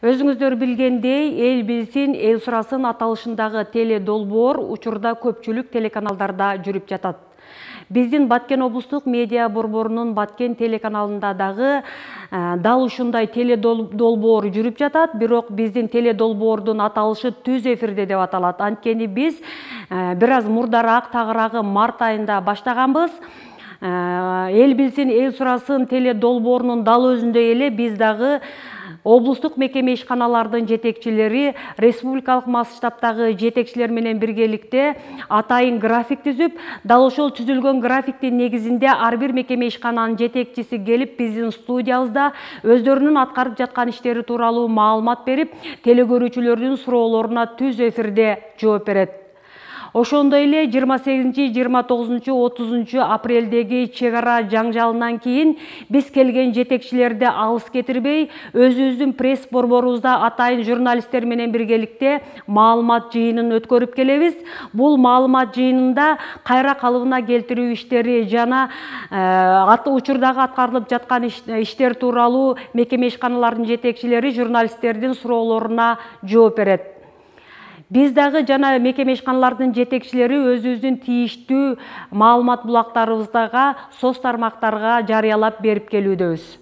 Өзүңүздөр билгендей, эл билсин, эл сурасын аталышындагы теле долбоор учурда көпчүлүк телеканалдарда жүрүп жатат. Биздин Баткен облустук медиа борборунун Баткен телеканалында дагы дал ушундай теле долбоор жүрүп жатат, бирок биздин теле долбоордун аталышы түз эфирде деп аталат. Анткени биз бир аз мурдараак, тагыраагы март айында баштаганбыз. Эл билсин, эл сурасын теле долбоорунун дал өзүндөй эле биз дагы облустук мекеме ишканалардын жетекчилери, республикалык масштабтагы жетекчилер менен биргеликте атайын график түзүп, дал ошол түзүлгөн графиктин негизинде ар бир мекеме ишкананын жетекчиси келип, биздин студиябызда өздөрүнүн аткарып жаткан иштери тууралуу маалымат берип, телекөрүүчүлөрдүн суроолоруна түз эфирде жооп берет. Ошондой эле 28, 29, 30 апрелдеги чек ара жаңжалынан кийин биз келген жетекчилерди алыс кетирбей, өзүбүздүн пресс борборубузда атайын журналисттер менен биргеликте маалымат жыйынын өткөрүп келебиз. Бул маалымат жыйынында кайра калыбына келтирүү иштери жана учурдагы аткарылып жаткан иштер тууралуу мекеме ишканалардын жетекчилери журналисттердин суроолоруна жооп берет. Биз дагы жана мекеме ишканалардын жетекчилери өзүбүздүн тийиштүү маалымат булактарыбыздага, соц тармактарга жарыялап берип келүүдөбүз.